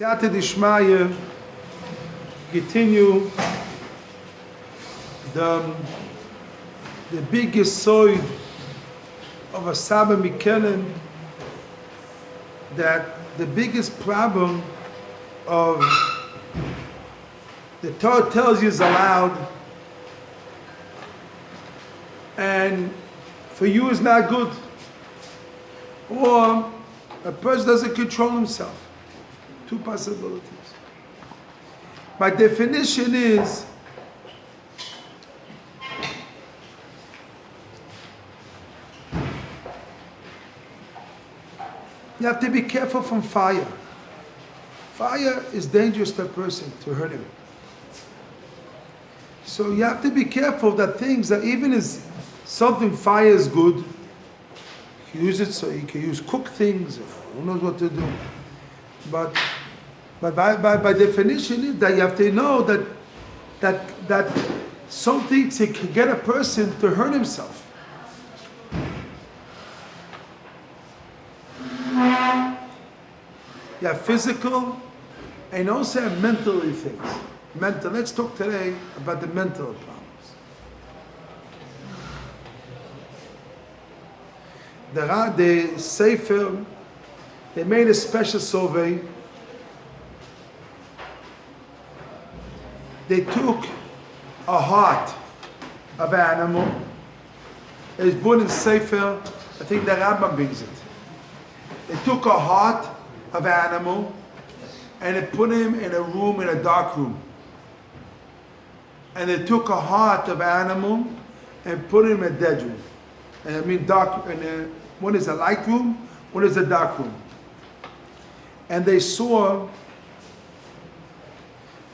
Siyata Dishmaya, continue the biggest side of a Saba Mikelen, that the biggest problem of the Torah tells you is allowed, and for you is not good, or a person doesn't control himself. Two possibilities. My definition is you have to be careful from fire. Fire is dangerous to a person, to hurt him. So you have to be careful that things that even is something fire is good, you can use it so you can use cook things, who knows what to do. But by definition is that you have to know that some things it can get a person to hurt himself. You have physical and also have mentally things. Mental. Let's talk today about the mental problems. The Sefer, they made a special survey. They took a heart of an animal. It's born in Sefer, I think the Rambam brings it. They took a heart of an animal and they put him in a room, in a dark room. And they took a heart of animal and put him in a dead room. And I mean dark, and one is a light room, one is a dark room. And they saw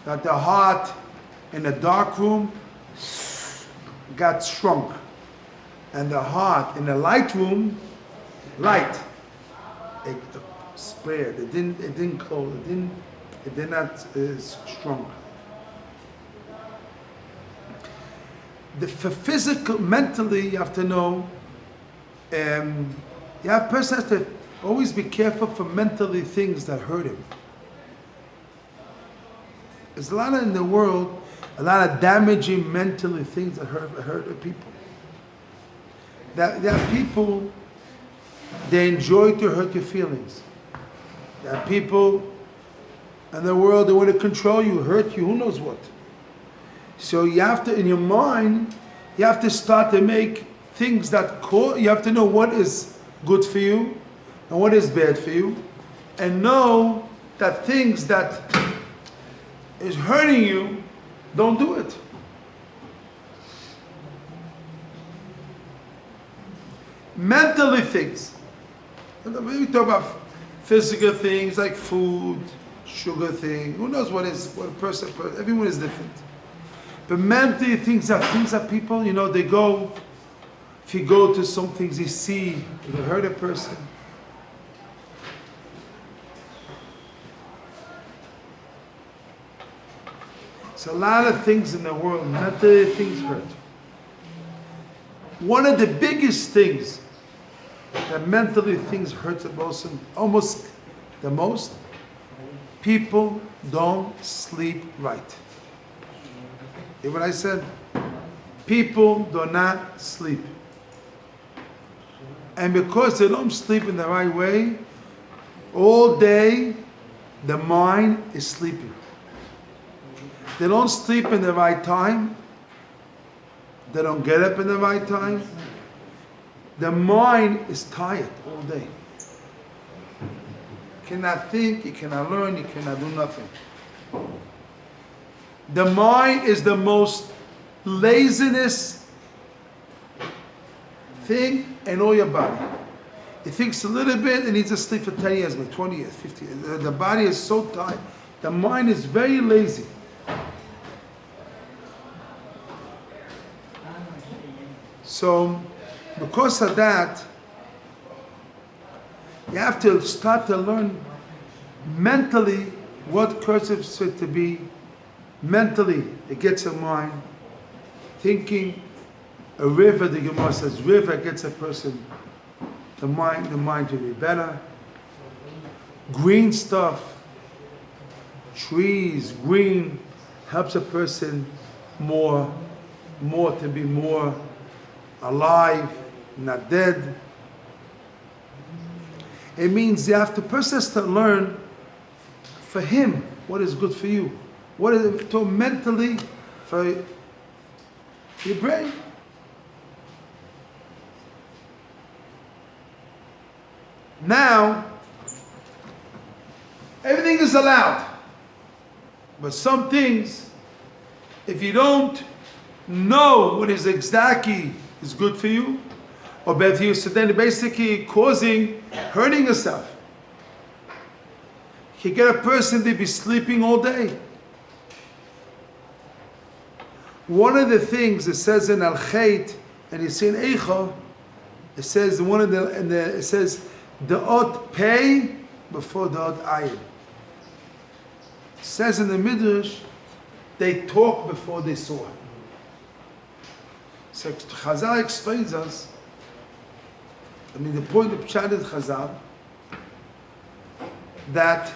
that the heart in the dark room got shrunk. And the heart in the light room, it spared. It didn't close. It did not shrunk. For physical, mentally, you have to know. Person has to always be careful for mentally things that hurt him. There's a lot in the world, a lot of damaging mentally things that hurt people. There are people, they enjoy to hurt your feelings. There are people in the world that want to control you, hurt you, who knows what. So you have to, in your mind, you have to start to make things that you have to know what is good for you and what is bad for you, and know that things that is hurting you, don't do it. Mentally things. We talk about physical things like food, sugar thing. Who knows what a person, everyone is different. But mentally things that people, they go, if you go to some things you see, you hurt a person. It's a lot of things in the world, mentally things hurt. One of the biggest things that mentally things hurt the most, almost the most, people don't sleep right. Hear what I said? People do not sleep. And because they don't sleep in the right way, all day the mind is sleeping. They don't sleep in the right time. They don't get up in the right time. The mind is tired all day. You cannot think, you cannot learn, you cannot do nothing. The mind is the most laziness thing in all your body. It thinks a little bit and needs to sleep for 10 years, but 20 years, 50 years. The body is so tired. The mind is very lazy. So, because of that, you have to start to learn mentally what cursive is said to be. Mentally, it gets your mind thinking. A river, the Gemara says, river gets a person, the mind to be better. Green stuff, trees, green, helps a person more to be more alive, not dead. It means the person has to learn for him what is good for you. What is it to mentally for your brain? Now, everything is allowed. But some things, if you don't know what is exactly is good for you, or bad for you, so then basically hurting yourself. You get a person to be sleeping all day. One of the things it says in Al-Khayt, and you see in Eicha, it says it says the ot pay before the ot ayin. It says in the Midrash, they talk before they saw. So Chazal explains us. The point of Pshat is Chazal that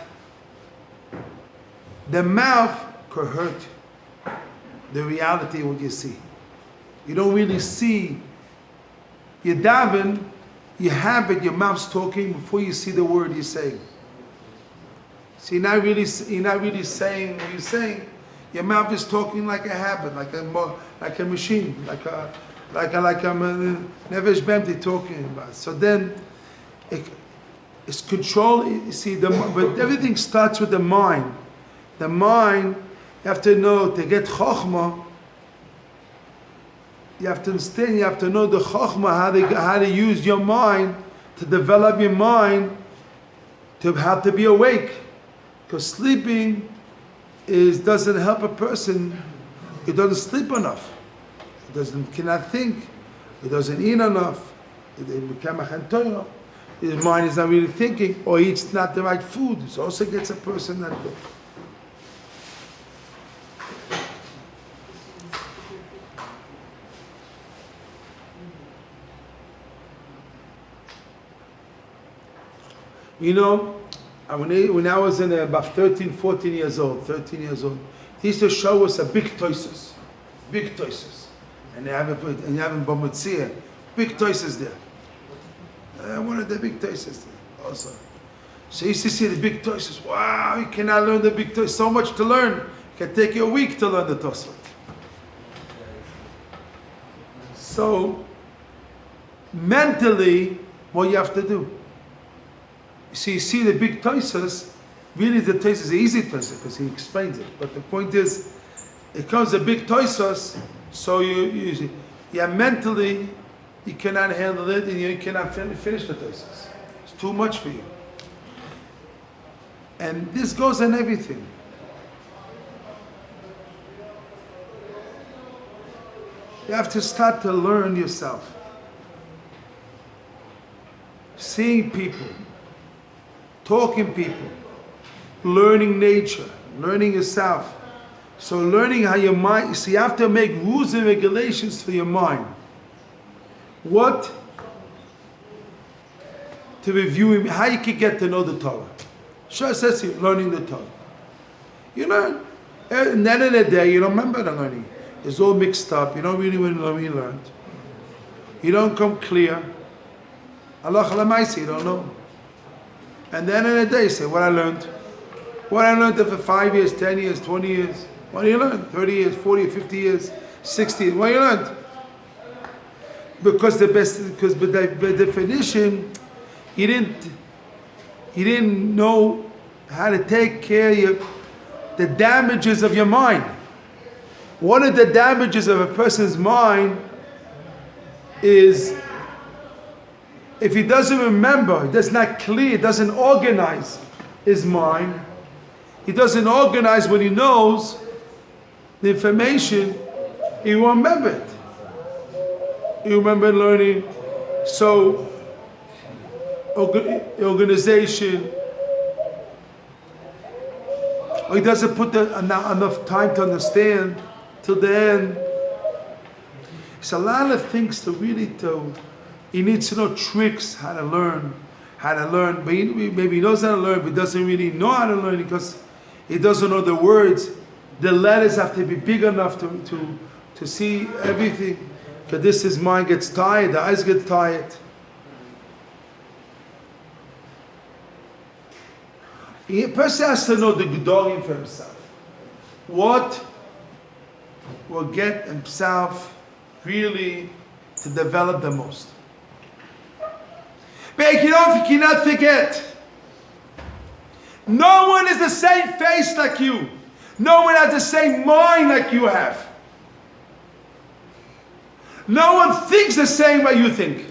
the mouth could hurt the reality of what you see. You don't really see. You daven, you have it, your mouth's talking before you see the word you're saying. So you're not really saying what you're saying. Your mouth is talking like a habit, like a machine, like a Nefesh Bemti talking about. So then it's control. You see, but everything starts with the mind. The mind, you have to know, to get chokhmah, you have to understand, you have to know the chokhmah, how to use your mind, to develop your mind, to have to be awake. Because sleeping doesn't help a person. It doesn't sleep enough. It cannot think. It doesn't eat enough. His mind is not really thinking, or eats not the right food. It also gets a person that. When I was in about 13 years old, he used to show us a big toises. And they have it in Bamitzia, big toises there. One of the big toises there also. So he used to see the big toises. Wow, you cannot learn the big toises. So much to learn. It can take you a week to learn the Tosfot. So, mentally, what you have to do. So you see the big Tosfos, really the Tosfos is an easy Tosfos because he explains it. But the point is, it comes a big Tosfos, so you mentally, you cannot handle it and you cannot finish the Tosfos. It's too much for you. And this goes on everything. You have to start to learn yourself. Seeing people, talking people, learning nature, learning yourself. So learning how your mind, so you have to make rules and regulations for your mind. What? To review how you can get to know the Torah. Sure, it says here, learning the Torah. You learn. And then in the day, you don't remember the learning. It's all mixed up. You don't really know what you learned. You don't come clear. Allah Lamaisi, you don't know. And then in a day, say, what I learned. What I learned for 5 years, 10 years, 20 years. What do you learn? 30 years, 40, 50 years, 60 years. What you learned? Because by definition, you didn't know how to take care of the damages of your mind. One of the damages of a person's mind is if he doesn't remember, he does not clear, doesn't organize his mind, he doesn't organize when he knows the information, he won't remember it. You remember learning, so organization, or he doesn't put enough time to understand till the end. It's a lot of things to really do. He needs to know tricks, how to learn. But maybe he knows how to learn, but doesn't really know how to learn because He doesn't know the words. The letters have to be big enough to see everything. Because this his mind gets tired, the eyes get tired. A person has to know the gedolim for himself. What will get himself really to develop the most. But you cannot forget, no one is the same face like you. No one has the same mind like you have. No one thinks the same way you think.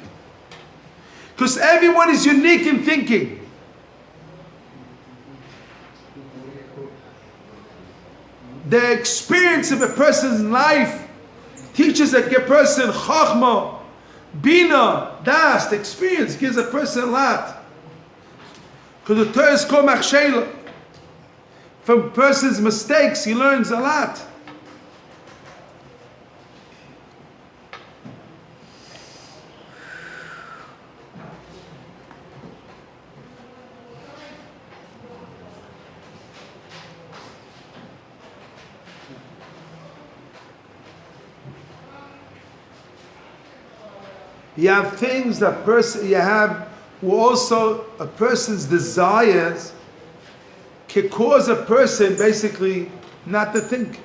Because everyone is unique in thinking. The experience of a person's life teaches a person chachma, bina, das. The experience gives a person a lot. Because the Torah is called machshela. From a person's mistakes, he learns a lot. You have things that also a person's desires can cause a person basically not to think,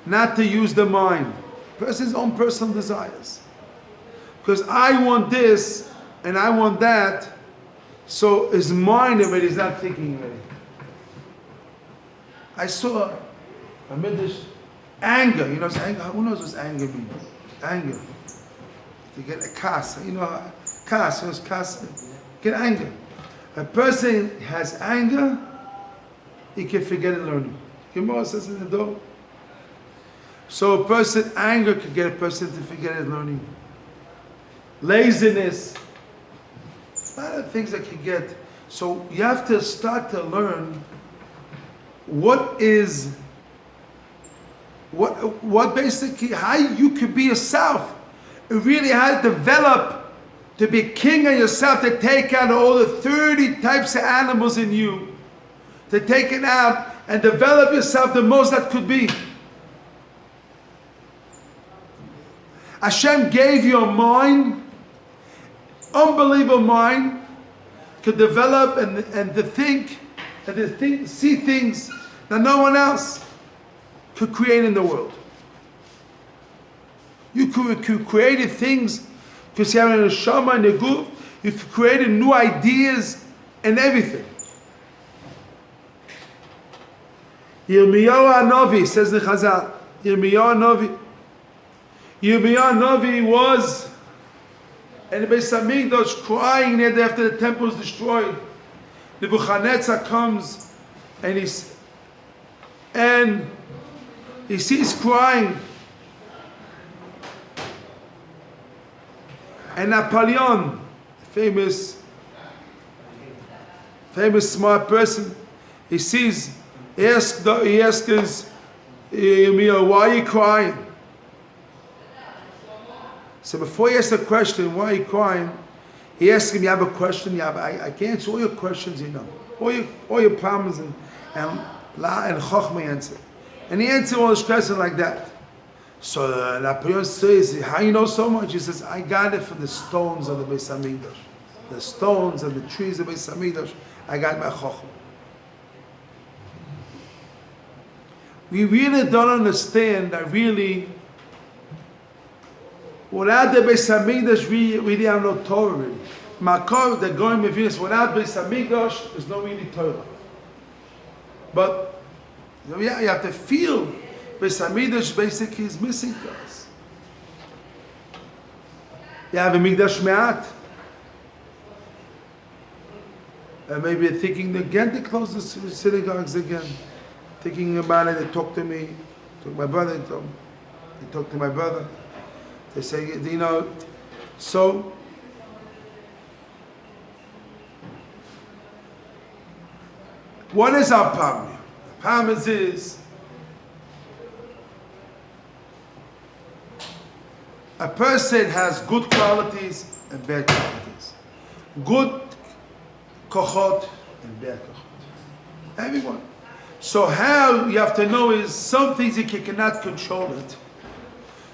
not to use the mind. Person's own personal desires. Because I want this and I want that, so his mind already is not thinking already. I saw a midrash, anger. You know, anger. Who knows what anger means? Anger. To get a kas, get anger. A person has anger, he can forget it learning. Gemara says in the door. So a person, anger can get a person to forget it learning. Laziness, a lot of things that can get. So you have to start to learn what basically, how you could be yourself. Really how to develop to be king of yourself, to take out all the 30 types of animals in you, to take it out and develop yourself the most that could be. Hashem gave you a mind, unbelievable mind, to develop and to think and to see things that no one else could create in the world. You could create things because you have a neshama and a guf. You could create new ideas and everything. Yirmiyahu Hanavi says the Chazal. Yirmiyahu Hanavi was in the Beis Hamikdash crying there after the temple was destroyed. Nebuchadnezzar comes and he sees crying. And Napoleon, famous smart person, he asks his Yirmiyahu, why are you crying? So before he asks the question, why are you crying? He asks him, you have a question? I can answer all your questions, you know. All your problems and Chochmah answer. And he answered all his questions like that. So Napoleon says, how you know so much? He says, I got it from the stones of the Beis Hamikdash. The stones and the trees of the Beis Hamikdash, I got my Chochmah. We really don't understand that really, without the Beis Hamikdash, we really have no Torah really. Makor, the Goyim Mevinas, without Beis Hamikdash, there's no really Torah. But you have to feel Beis Hamikdash basically is missing to us. You have a Mikdash Me'at. And maybe you're thinking again to close the synagogues again. Thinking about it, they talk to me, talk to my brother, they talk to my brother. They say, you know, so what is our problem? The problem is a person has good qualities and bad qualities. Good kochot and bad kochot. Everyone. So how you have to know is some things you cannot control it.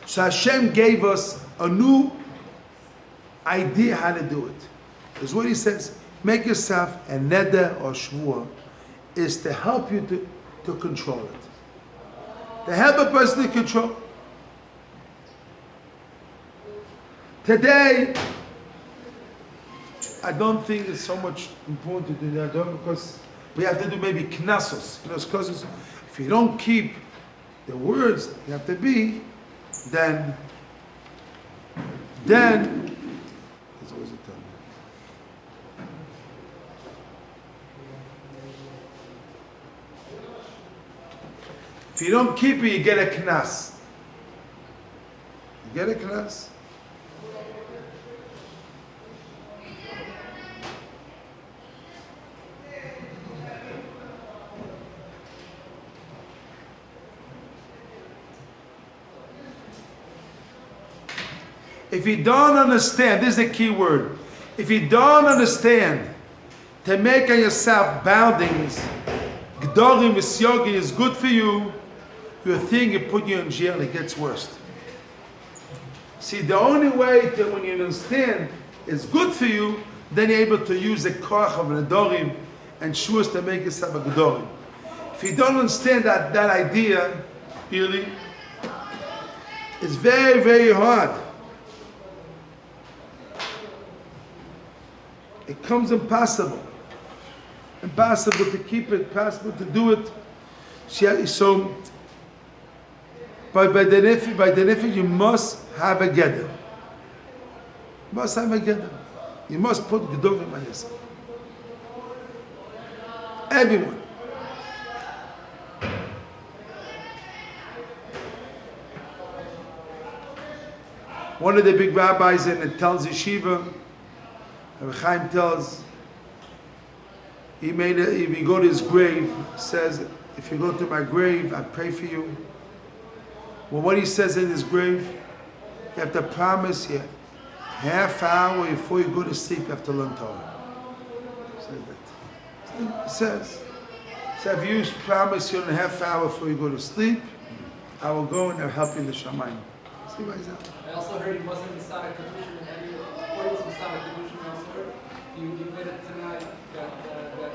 So Hashem gave us a new idea how to do it. Is what He says. Make yourself a neder or shvua is to help you to control it. To help a person to control. Today, I don't think it's so much important to do that because we have to do maybe knasos. Because if you don't keep the words you have to be, then there's always a time. If you don't keep it, you get a knas. You get a knas. If you don't understand, this is the key word. If you don't understand to make on yourself boundings, Gdorim V'Syogi is good for you, your thing it put you in jail, it gets worse. See, the only way that when you understand it's good for you, then you're able to use the koach of Nedorim and shuas to make yourself a Gdorim. If you don't understand that idea, really, it's very, very hard. It comes impossible. Impossible to keep it, impossible to do it. So, by the nefesh, you must have a gather. You must have a gather. You must put gedorim on yourself. Everyone. One of the big rabbis in the tells yeshiva, Rabbi Chaim tells, if you go to his grave, says, if you go to my grave, I pray for you. Well, what he says in his grave, you have to promise you, half hour before you go to sleep, you have to learn Torah. It says, so if you promise you in a half hour before you go to sleep, I will go and I'll help you in the Shamayim. See why is that? I also heard he wasn't Masada Kedushin, and before he was Masada Kedushin, I also heard you made it tonight that the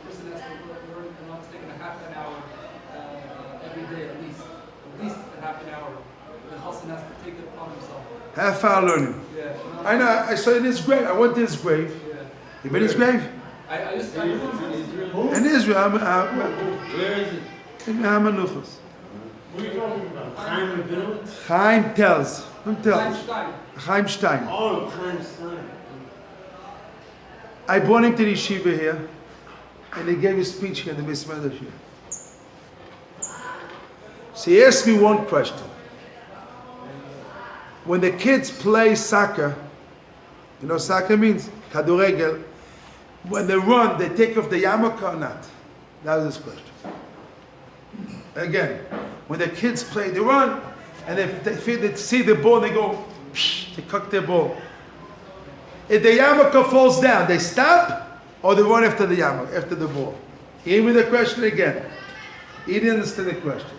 person has to learn and not taking a half an hour every day at least a half an hour. The Chassan has to take it upon himself. Half hour learning. Yeah. I know, I saw in his grave, I went to his grave. Yeah. You been in his grave? I just in Israel. In Israel, Where is it? in Hamanuchos. What are you talking about? Chaim Rabinowitz? Chaim tells. Who tells? Einstein. Chaim Stein. Oh, Chaim Stein. I brought him to the yeshiva here, and he gave a speech here in the Bismillah here. So he asked me one question. When the kids play soccer, you know what soccer means? Kaduregel. When they run, they take off the yarmulke or not? That was his question. Again, when the kids play, they run, and if they see the ball, they go, psh, they cock their ball. If the yarmulke falls down, they stop, or they run after the yarmulke, after the ball. He gave me the question again. He didn't understand the question.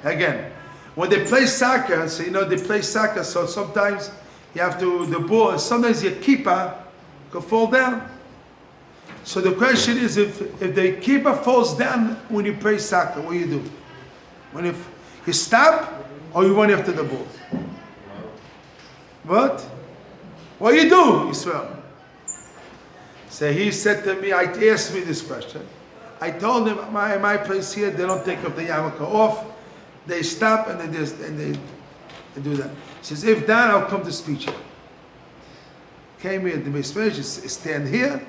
Again, when they play soccer, so you know they play soccer, so sometimes you have to, the ball, sometimes your keeper could fall down. So the question is, if the keeper falls down when you play soccer, what do you do? When if you stop, or you run after the ball? What? What do you do, Yisrael? So he said to me, he asked me this question. I told him, my place here, they don't take off the yarmulke off. They stop and they do that. He says, if done, I'll come to speech here. Came here, the Bismillah, stand here,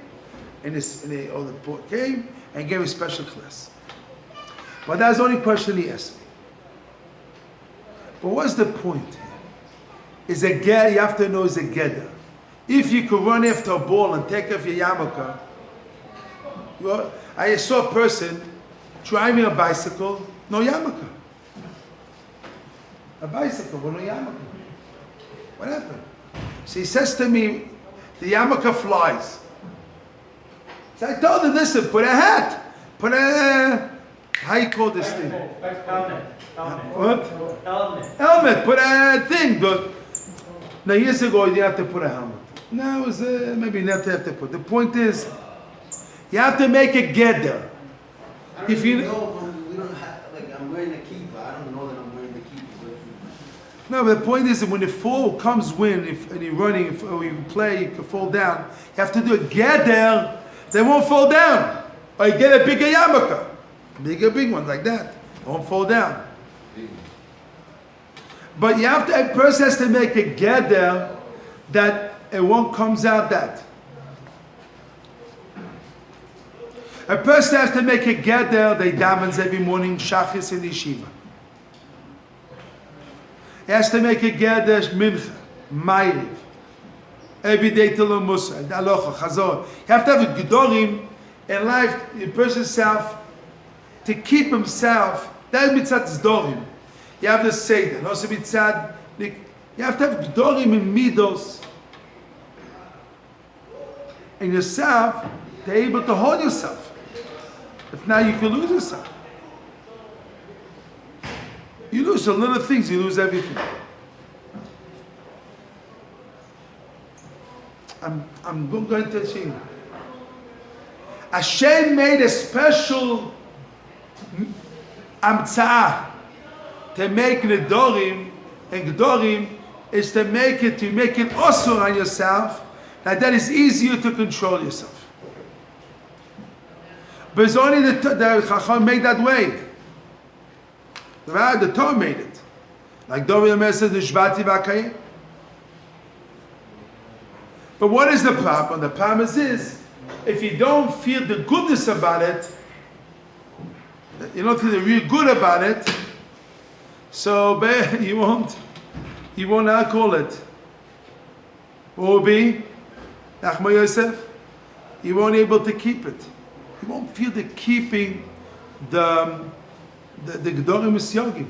and the port came and gave a special class. But that's the only question he asked me. But what's the point here? Is a ger, you have to know is a gather. If you could run after a ball and take off your yarmulke, I saw a person driving a bicycle, no yarmulke. A bicycle with no yarmulke. What happened? So he says to me, the yarmulke flies. So I told him, listen, put a hat. Put a how you call this thing? Helmet. What? Helmet. Helmet. Put a thing. But now years ago you didn't have to put a helmet. Now it's maybe not have to put. The point is, you have to make a gather. I don't If you- even know if we don't have, like, I'm wearing a kippah. I don't know that I'm wearing the kippah. No, but the point is that when the fall comes wind, and you're running, or you play, you can fall down. You have to do a gather. They won't fall down. Or you get a bigger yarmulke. Big one like that. They won't fall down. But you have to, a person has to make a gather that it won't comes out that. A person has to make a gather, they davens every morning, shachis in yeshiva. He has to make a gather, mincha, ma'ariv. Every day till the musa, aloha, chazor. You have to have a gedorim in life, the person's self, to keep himself. That is mitzat zdorim. You have to say that. Also mitzat, you have to have gedorim in midos. And yourself, to be able to hold yourself. If not, you can lose yourself. You lose a little things, you lose everything. I'm going to sing. Hashem made a special amtzah to make nedorim, and gedorim is to make it osur on yourself, that is easier to control yourself. But it's only the Chacham made that way. The Torah made it. Like David Amer says, the Shvati V'Akayim. But what is the problem? The problem is, if you don't feel the goodness about it, you don't feel the real good about it, so you won't call it. What will be? Nachma Yosef? You won't be able to keep it. You won't feel the keeping the Gedorim Misyogim.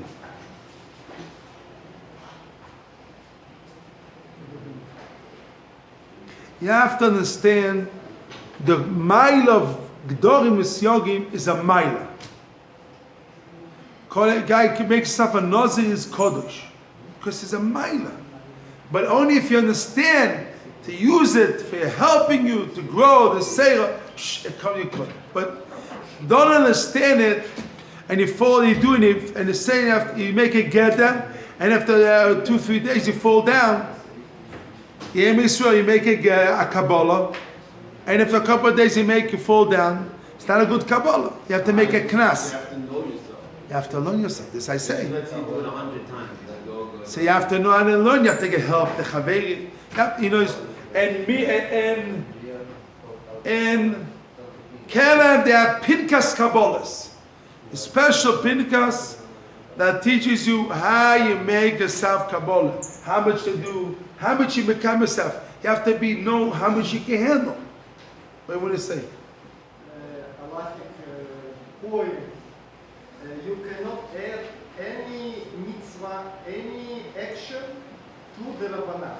You have to understand the mile of Gedorim Misyogim is a mile. A guy can make stuff a nazir is kodesh because it's a mile. But only if you understand to use it for helping you to grow the seirah, it comes you close. But don't understand it, and you fall, you're doing it, and the saying after you make it get down, and after 2-3 days you fall down. You make it a Kabbalah, and after a couple of days you make you fall down. It's not a good Kabbalah. You have to make a knas. You have to know yourself. You have to learn yourself. This I say. Let's say do it 100 times. Go. So you have to know how to learn. You have to get help. The chaveri, you know, and me and Keren, there are Pinkas Kabbalahs, a special Pinkas that teaches you how you make yourself Kabbalah, how much to do, how much you become yourself. You have to know how much you can handle. What do you want to say? Halachic point. You cannot add any mitzvah, any action to the Rabbanah.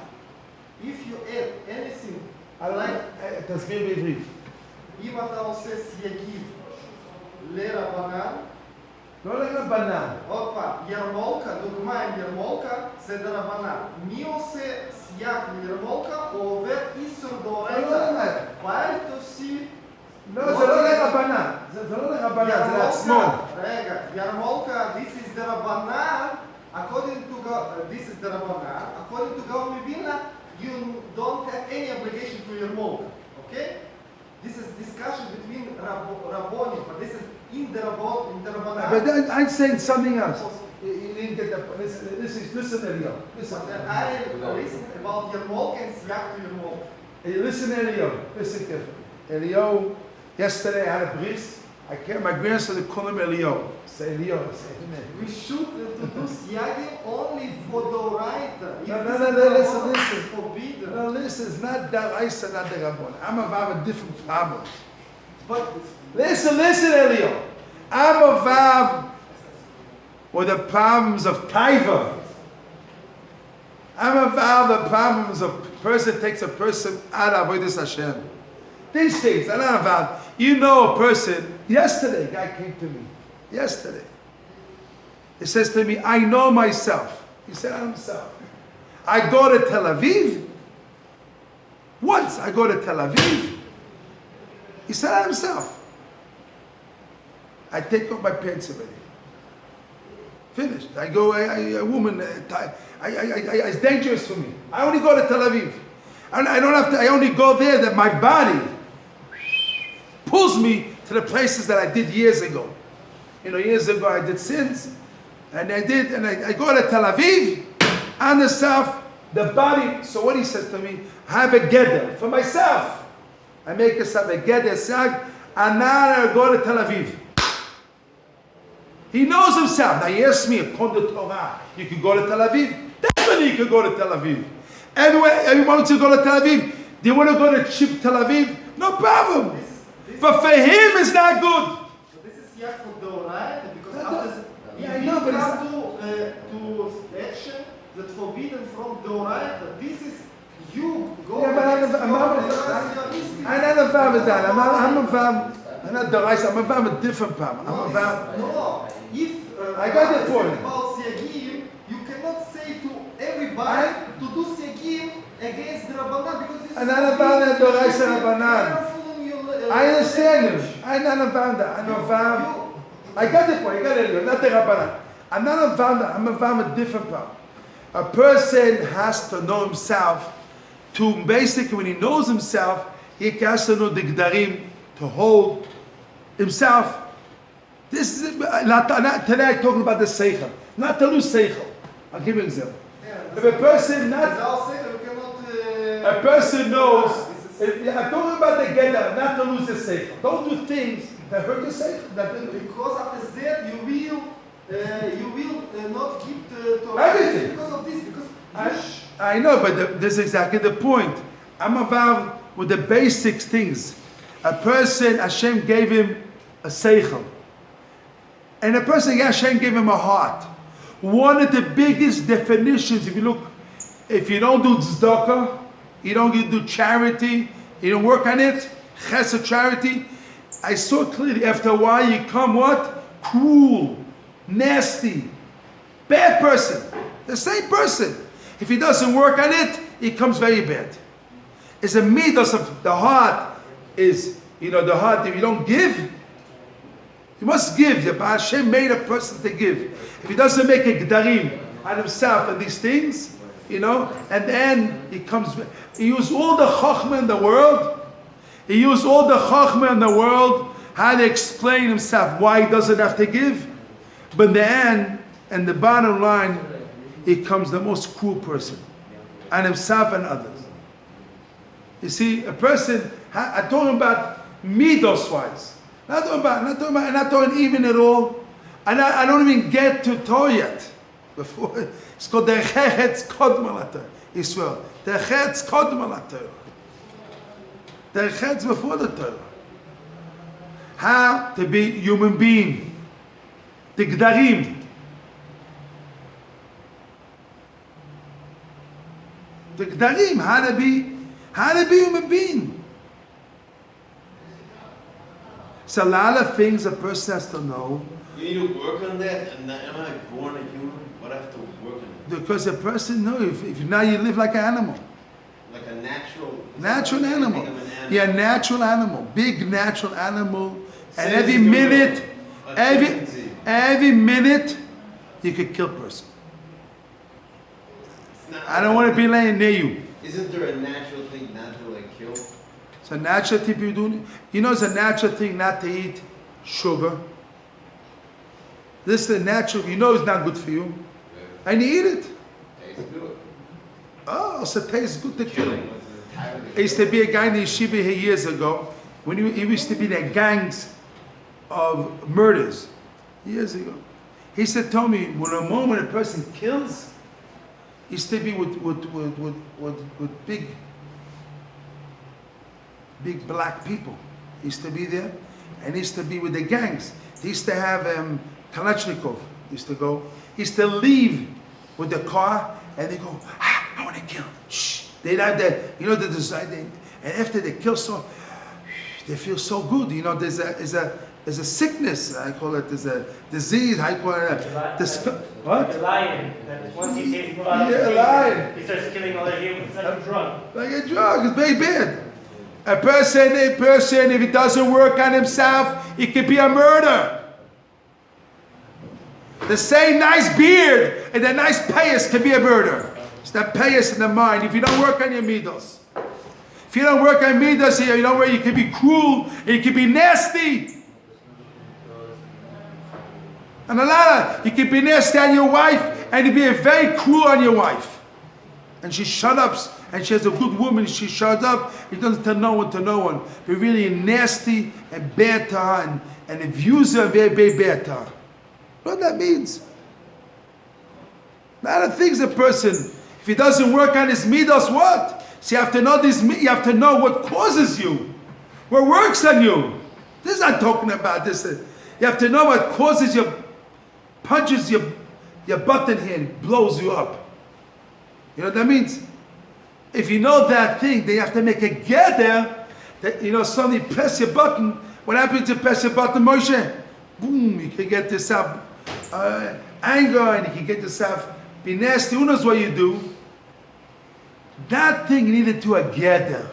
If you add anything, תסביר בעברית. אם אתה עושה סייגים לרבנן, לא לרבנן. עוד פעם, ירמולקה, דוגמה עם ירמולקה, זה דרבנן. מי עושה סייג לירמולקה, הוא עובר איסור דאורייתא. ואל תוסיף... לא, זה לא לרבנן. זה לא לרבנן, זה לעצמו. רגע, ירמולקה, this is the רבנן, according to God, this is the רבנן, according to God Vilna, you don't have any obligation to Yarmulke, okay? This is discussion between Rabbonim, but this is in the Rabbanah. But I'm saying something else. You didn't get that. Listen, Elio. Listen. I listen about Yarmulke and Siyach to Yarmulke. Listen, Elio. Listen carefully. Elio, yesterday I had a bris. My grandson called him Elio. Say Elio. We should do Siyagim only for the right. No, listen. Forbidden. No, listen, it's not that I said not the Rabbon. I'm a different problem. But listen, Elio. I'm a vav with the problems of taiva. I'm a vav the problems of person takes a person out of avodas Hashem. These things, I'm not a vav. You know a person. Yesterday, a guy came to me. yesterday. He says to me, I know myself. He said on himself. I go to Tel Aviv. Once I go to Tel Aviv. He said on himself. I take off my pants already. Finished. I go, a woman, it's dangerous for me. I only go to Tel Aviv. I don't have to, I only go there that my body pulls me to the places that I did years ago. Years ago I did sins, and I go to Tel Aviv, on the south, the body, so what he says to me, have a geder for myself. I make myself a geder sag, and now I go to Tel Aviv. He knows himself. Now he asks me, according to Torah, you could go to Tel Aviv? Definitely you could go to Tel Aviv. Everyone wants to go to Tel Aviv. Do you want to go to cheap Tel Aviv? No problem. But for him, it's not good. So this is yet for the right, because after I know, but to action that forbidden from the right. This is you go. Yeah, but I'm not a fam with that. I'm a fam. I'm not the rice. I'm a fam a different fam. I'm a fam. No, if I got the point. About siagim, you cannot say to everybody to do siagim against the rabbanan because this is. I'm not the rice rabbanan. I understand him. I'm not a founder. I'm a fam. I got the point. I got it. Not the rabbanan. I'm not a founder. I'm a fam a different fam. A person has to know himself. To basically, when he knows himself, he has to know the gdarim to hold himself. This is today. I'm talking about the seichel, not to lose seichel. I'll give you an example. If a person a person knows. I'm talking about the geder, not to lose the seichel. Don't do things that hurt the seichel. Because after that you will not keep the Torah. Everything. Because of this. Because I know, but this is exactly the point. I'm about with the basic things. A person, Hashem gave him a seichel. And a person, Hashem gave him a heart. One of the biggest definitions, if you don't do tzedakah, you don't do charity, you don't work on it, chesed charity, I saw clearly after a while you come what? Cruel, nasty, bad person. The same person. If he doesn't work on it, he comes very bad. It's a midas of the heart is, the heart, if you don't give, you must give. The Hashem made a person to give. If he doesn't make a gdarim on himself and these things, and then he used all the chachma in the world. He used all the chachma in the world how to explain himself why he doesn't have to give. But in the end, and the bottom line, he becomes the most cruel person on himself and others. You see, a person, I'm talking about midos wise. Not talking even at all. And I don't even get to Torah yet. Before it's called the Chetz Kodmal Israel. The Chetz Kodmal Torah. The Chetz before the Torah. How to be human being. The Gdarim. The Gdarim, how to be human being. So a lot of things a person has to know. You need to work on that, and am I born a human? What I have to work on that? Because a person knows, if now you live like an animal. Like a Natural animal. Yeah, natural animal. Big natural animal. And Same every as minute, tendency. every minute, you could kill a person. I don't want to be laying near you. Isn't there a natural thing not to kill? It's a natural thing you do. It's a natural thing not to eat sugar. This is a natural, it's not good for you. Yeah. And you eat it. Tastes good. Oh, so it tastes good to kill. Killing was entirely. There used to be a guy in the yeshiva here years ago, when he used to be in the gangs of murders, years ago. He said, tell me, when a moment a person kills, he used to be with big black people. He used to be there, and he used to be with the gangs. He used to have Kalashnikov. He used to go. He used to leave with the car, and they go, I want to kill. Shh. They have that, the desire. And after they kill they feel so good. There's There's a sickness, I call it, there's a disease, I call it what? Like a lion, that once he takes blood, Yeah, a lion. he starts killing other humans. It's like a drug. Like a drug, it's very bad. A person, if he doesn't work on himself, he could be a murderer. The same nice beard and the nice payas can be a murder. It's that payas in the mind. If you don't work on your midos, if you don't work on midos, you don't work, you can be cruel and you can be nasty. And you can be nasty on your wife and you be very cruel on your wife. And she shut up, and she has a good woman, she shuts up, he doesn't tell no one. But really nasty and bad to her and abuse her very, very bad to her. What that means? Now the things a person, if he doesn't work on his midos, what? So you have to know this. You have to know what causes you, what works on you. This is not talking about this. You have to know what causes you, punches your button here and blows you up. You know what that means? If you know that thing, then you have to make a gather that suddenly press your button. What happens to press your button, Moshe? Boom! You can get yourself anger, and you can get yourself be nasty. Who knows what you do? That thing needed to a gather.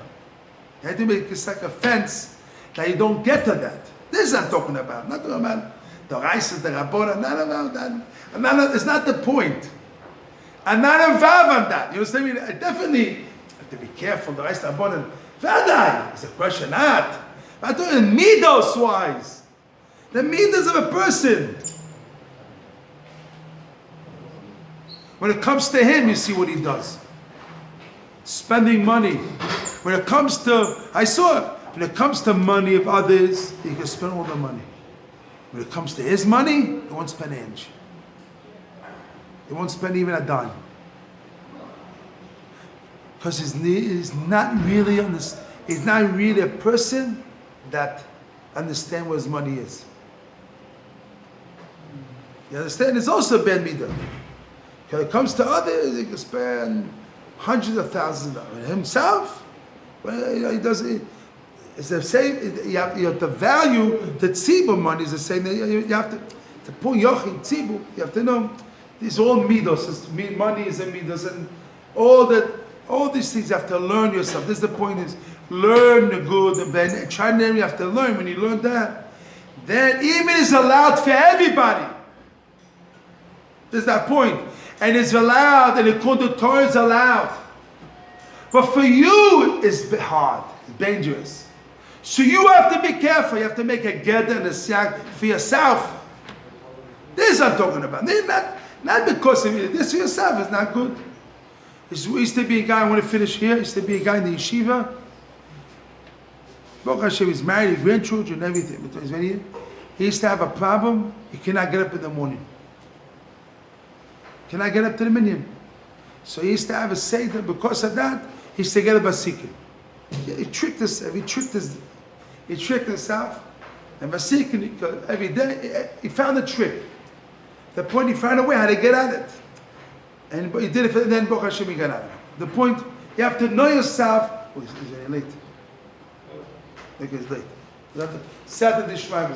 You had to make it like a fence that you don't get to that. This is not talking about. Not talking about the rices, the rabona. Not about that. It's not the point. I'm not involved on that. You understand me? I definitely have to be careful. The rice, the rabona. Vadai. It's a question not. I'm talking midos wise. The midos of a person. When it comes to him, you see what he does. Spending money. When it comes to, I saw it. When it comes to money of others, he can spend all the money. When it comes to his money, he won't spend an inch. He won't spend even a dime. Because he's not really a person that understands what his money is. You understand? It's also a bad midah. When it comes to others, he can spend hundreds of thousands of dollars. Himself, well, he doesn't. It's the same. You have to value the tzibur money. Is the same. You have to pull yochid tzibur. You have to know these all midos. Money is a midos, and all these things you have to learn yourself. This is the point: is learn the good and bad. Try to you have to learn. When you learn that, then even is allowed for everybody. There's that point. And it's allowed, and according to Torah, it's allowed. But for you, it's hard, it's dangerous. So you have to be careful. You have to make a gedder and a siak for yourself. This is what I'm talking about. Not because of it. This for yourself is not good. There used to be a guy, I want to finish here, there used to be a guy in the yeshiva. Baruch Hashem, he's married, his grandchildren, everything. But he used to have a problem. He cannot get up in the morning. Can I get up to the minyan? So he used to have a seder. Because of that, he used to get a basikin. He tricked himself. He tricked himself. And basikin, every day, he found a trick. The point, he found a way how to get at it. And he did it, and then Baruch Hashem, he got out of it. The point, you have to know yourself. Oh, he's late. Look, he's late. Saturday Shema.